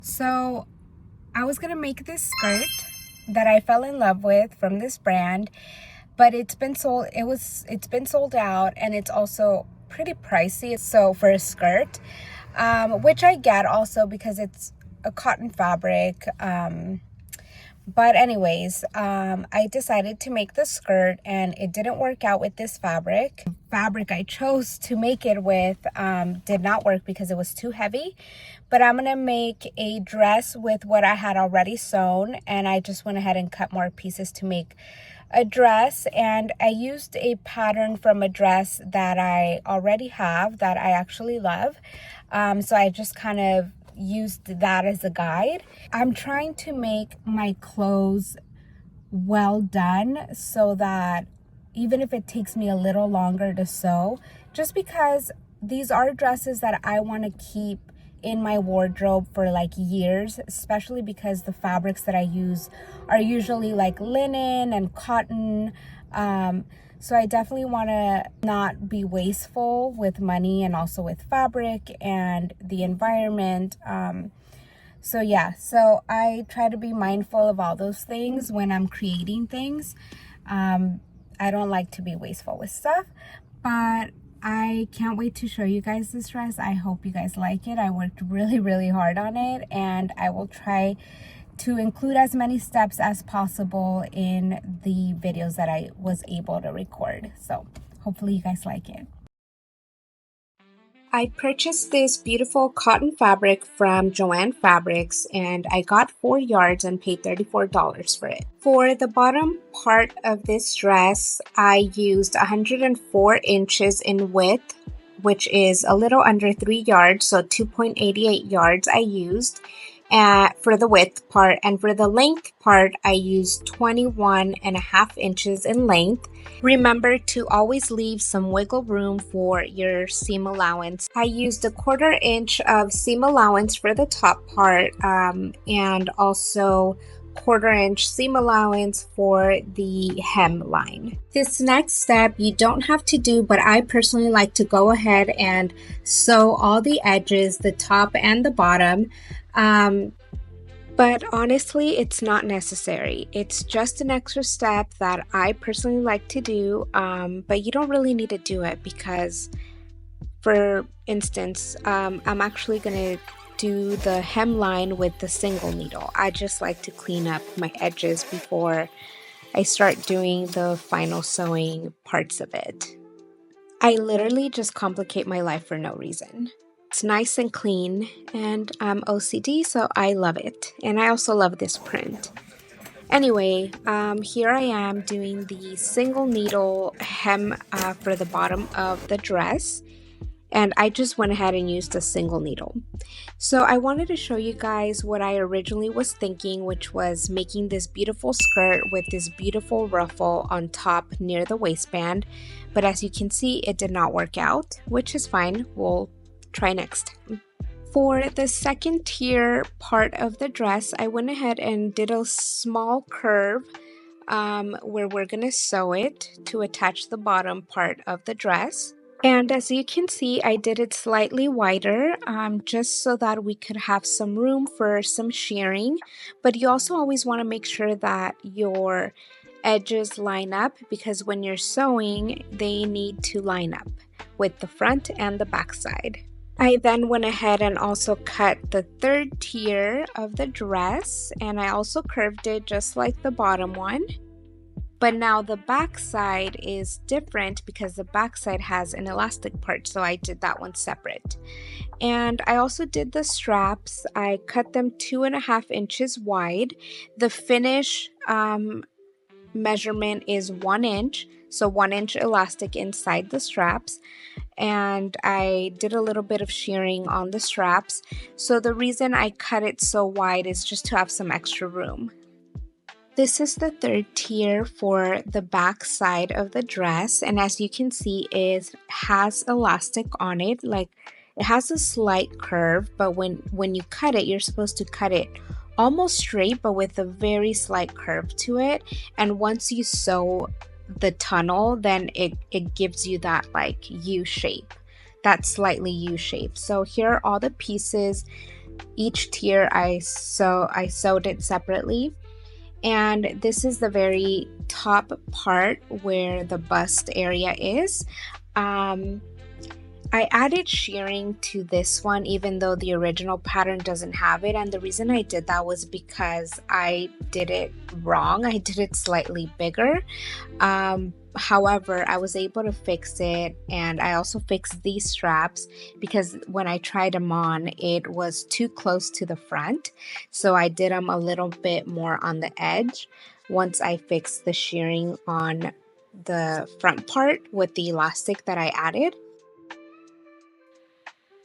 So I was gonna make this skirt that I fell in love with from this brand, but it's been sold out, and it's also pretty pricey. So for a skirt, which I get also because it's a cotton fabric. But anyways, I decided to make the skirt, and it didn't work out with this fabric. The fabric I chose to make it with did not work because it was too heavy. But I'm gonna make a dress with what I had already sewn, and I just went ahead and cut more pieces to make a dress. And I used a pattern from a dress that I already have that I actually love. So I just kind of used that as a guide. I'm trying to make my clothes well done so that even if it takes me a little longer to sew, just because these are dresses that I want to keep in my wardrobe for like years, especially because the fabrics that I use are usually like linen and cotton. So I definitely want to not be wasteful with money and also with fabric and the environment. So yeah, so I try to be mindful of all those things when I'm creating things. I don't like to be wasteful with stuff, but I can't wait to show you guys this dress. I hope you guys like it. I worked really hard on it, and I will try to include as many steps as possible in the videos that I was able to record. So hopefully you guys like it. I purchased this beautiful cotton fabric from Joann Fabrics, and I got 4 yards and paid $34 for it. For the bottom part of this dress, I used 104 inches in width, which is a little under 3 yards, so 2.88 yards I used for the width part, and for the length part, I used 21.5 inches in length. Remember to always leave some wiggle room for your seam allowance. I used 1/4 inch of seam allowance for the top part, and also 1/4 inch seam allowance for the hemline. This next step you don't have to do, but I personally like to go ahead and sew all the edges, the top and the bottom. But honestly, it's not necessary. It's just an extra step that I personally like to do, but you don't really need to do it because, for instance, I'm actually going to do the hemline with the single needle. I just like to clean up my edges before I start doing the final sewing parts of it. I literally just complicate my life for no reason. It's nice and clean, and I'm OCD, so I love it. And I also love this print. Anyway, here I am doing the single needle hem for the bottom of the dress. And I just went ahead and used a single needle. So I wanted to show you guys what I originally was thinking, which was making this beautiful skirt with this beautiful ruffle on top near the waistband. But as you can see, it did not work out, which is fine. We'll try next time. For the second tier part of the dress, I went ahead and did a small curve where we're going to sew it to attach the bottom part of the dress. And as you can see, I did it slightly wider just so that we could have some room for some shearing. But you also always want to make sure that your edges line up, because when you're sewing, they need to line up with the front and the back side. I then went ahead and also cut the third tier of the dress, and I also curved it just like the bottom one. But now the back side is different because the back side has an elastic part, so I did that one separate. And I also did the straps. I cut them 2.5 inches wide. The finish measurement is 1 inch, so 1 inch elastic inside the straps. And I did a little bit of shearing on the straps. So the reason I cut it so wide is just to have some extra room. This is the third tier for the back side of the dress, and as you can see, it has elastic on it. Like, it has a slight curve, but when you cut it, you're supposed to cut it almost straight, but with a very slight curve to it. And once you sew the tunnel, then it gives you that like U shape, that slightly U shape. So here are all the pieces Each tier I sewed it separately. And this is the very top part where the bust area is. Um, I added shearing to this one even though the original pattern doesn't have it, and the reason I did that was because I did it wrong. I did it slightly bigger. However, I was able to fix it, and I also fixed these straps because when I tried them on, it was too close to the front. So I did them a little bit more on the edge once I fixed the shearing on the front part with the elastic that I added.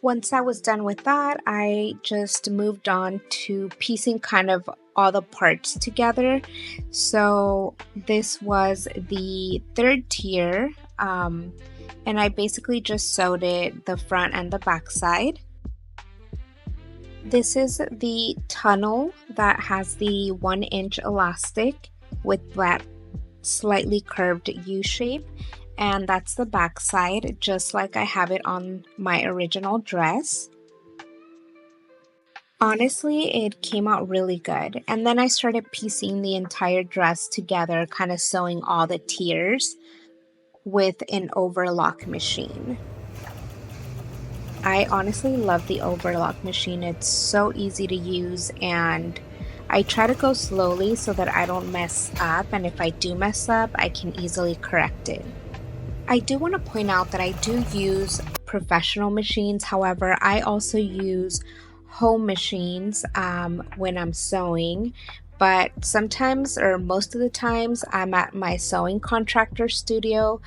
Once I was done with that, I just moved on to piecing kind of all the parts together. So this was the third tier, and I basically just sewed it the front and the back side. This is the tunnel that has the 1-inch elastic with that slightly curved U shape, and that's the back side, just like I have it on my original dress. Honestly, it came out really good. And then I started piecing the entire dress together, kind of sewing all the tiers with an overlock machine. I honestly love the overlock machine. It's so easy to use, and I try to go slowly so that I don't mess up, and if I do mess up, I can easily correct it. I do want to point out that I do use professional machines. However, I also use home machines when I'm sewing, but sometimes, or most of the times, I'm at my sewing contractor studio.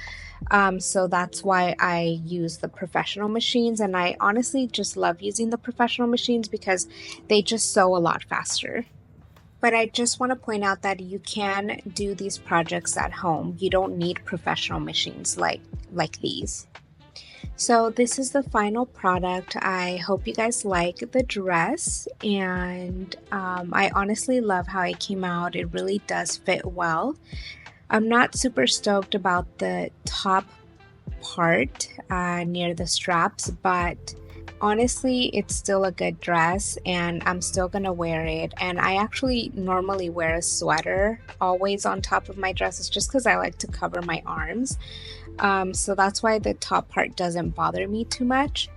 So that's why I use the professional machines, and I honestly just love using the professional machines because they just sew a lot faster. But I just want to point out that you can do these projects at home. You don't need professional machines like these. So this is the final product. I hope you guys like the dress, and I honestly love how it came out. It really does fit well. I'm not super stoked about the top part near the straps, but honestly, it's still a good dress and I'm still gonna wear it. And I actually normally wear a sweater always on top of my dresses just because I like to cover my arms. So that's why the top part doesn't bother me too much.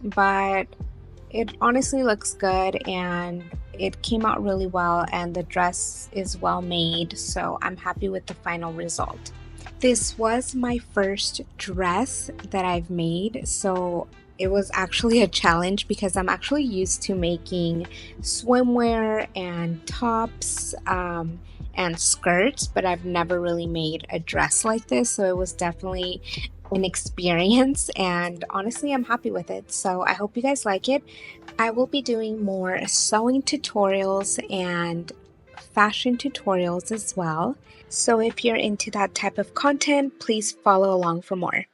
But it honestly looks good and it came out really well, and the dress is well made, so I'm happy with the final result. This was my first dress that I've made, so it was actually a challenge because I'm actually used to making swimwear and tops and skirts, but I've never really made a dress like this, so it was definitely an experience, and honestly I'm happy with it. So I hope you guys like it. I will be doing more sewing tutorials and fashion tutorials as well. So if you're into that type of content, please follow along for more.